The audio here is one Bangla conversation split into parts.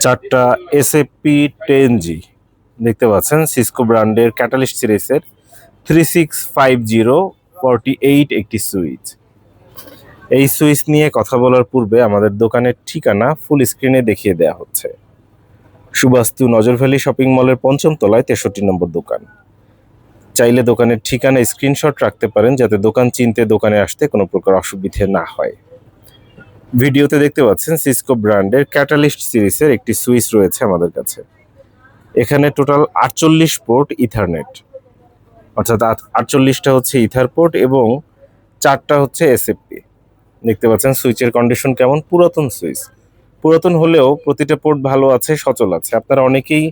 চারটা এসএপি 10G দেখতে পাচ্ছেন, সিসকো ব্র্যান্ডের ক্যাটালিস্ট সিরিজের 365048 একটি সুইচ। এই সুইচ নিয়ে কথা বলার পূর্বে আমাদের দোকানের ঠিকানা ফুল স্ক্রিনে দেখিয়ে দেওয়া হচ্ছে। সুবাস্তু নজরভ্যালি শপিং মলের ৫ম তলায় ৬৩ নম্বর দোকান। চাইলে দোকানের ঠিকানা স্ক্রিনশট রাখতে পারেন যাতে দোকান চিনতে দোকানে আসতে কোনো প্রকার অসুবিধে না হয়। ভিডিওতে দেখতে পাচ্ছেন সিসকো ব্র্যান্ডের ক্যাটালিস্ট সিরিজের একটি সুইচ রয়েছে আমাদের কাছে। এখানে টোটাল ৪৮ পোর্ট ইথারনেট, অর্থাৎ ৪৮টা হচ্ছে ইথার পোর্ট এবং 4টা হচ্ছে এসএফপি। দেখতে পাচ্ছেন সুইচের কন্ডিশন কেমন, পুরাতন সুইচ। পুরাতন হলেও প্রতিটা পোর্ট ভালো আছে, সচল আছে। আপনারা অনেকেই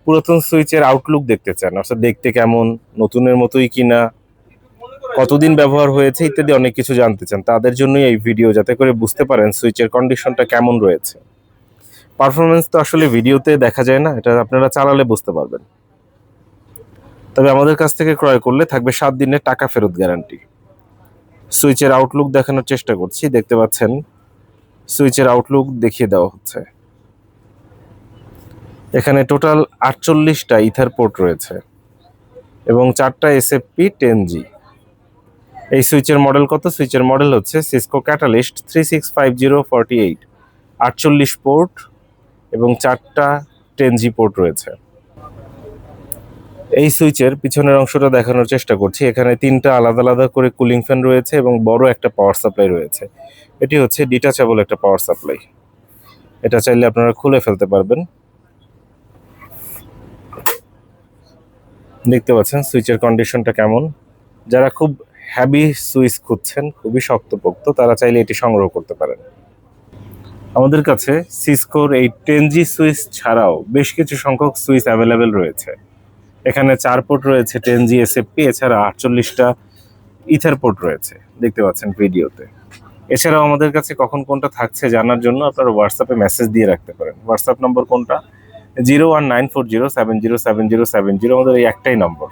পুরাতন সুইচের আউটলুক দেখতে চান, অর্থাৎ দেখতে কেমন, নতুনের মতোই কিনা, কতদিন ব্যবহার হয়েছে ইত্যাদি অনেক কিছু জানতে চান। তাদের জন্যই এই ভিডিও, যাতে করে বুঝতে পারেন সুইচের কন্ডিশনটা কেমন রয়েছে। পারফরমেন্স তো আসলে ভিডিওতে দেখা যায় না, এটা আপনারা চালালে বুঝতে পারবেন। তবে আমাদের কাছ থেকে ক্রয় করলে থাকবে 7 দিনের টাকা ফেরত গ্যারান্টি। সুইচের আউটলুক দেখানোর চেষ্টা করছি। দেখতে পাচ্ছেন সুইচের আউটলুক দেখিয়ে দেওয়া হচ্ছে। এখানে টোটাল 48টা ইথার পোর্ট রয়েছে এবং 4টা এসএফপি 10G। এই সুইচের মডেল কত? সুইচের মডেল হচ্ছে সিসকো ক্যাটালিস্ট 365048। 48 পোর্ট এবং 4টা 10G পোর্ট রয়েছে। এই সুইচের পিছনের অংশটা দেখানোর চেষ্টা করছি। এখানে 3টা আলাদা আলাদা করে কুলিং ফ্যান রয়েছে এবং বড় একটা পাওয়ার সাপ্লাই রয়েছে। এটি হচ্ছে ডিটাচেবল একটা পাওয়ার সাপ্লাই। এটা চাইলে আপনারা খুলে ফেলতে পারবেন। দেখতে পাচ্ছেন সুইচের কন্ডিশনটা কেমন। যারা খুব হ্যাভি সুইচ খুঁজছেন, খুবই শক্তপোক্ত, তারা চাইলে এটি সংগ্রহ করতে পারেন। আমাদের কাছে সিসকোর এই 10G সুইচ ছাড়াও বেশ কিছু সংখ্যক সুইচ অ্যাভেলেবেল রয়েছে। এখানে 4 পোর্ট রয়েছে 10G এসএফপি, এছাড়া 48টা ইথার পোর্ট রয়েছে, দেখতে পাচ্ছেন ভিডিওতে। এছাড়াও আমাদের কাছে কখন কোনটা থাকছে জানার জন্য আপনারা হোয়াটসঅ্যাপে মেসেজ দিয়ে রাখতে পারেন। হোয়াটসঅ্যাপ নম্বর কোনটা? 01940707070। আমাদের এই একটাই নম্বর।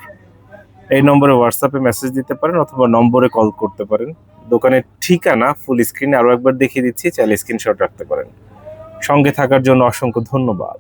এই নম্বরে হোয়াটসঅ্যাপে মেসেজ দিতে পারেন অথবা নম্বরে কল করতে পারেন। দোকানের ঠিকানা ফুল স্ক্রিনে আরও একবার দেখিয়ে দিচ্ছি, চাইলে স্ক্রিনশট রাখতে পারেন। সঙ্গে থাকার জন্য অসংখ্য ধন্যবাদ।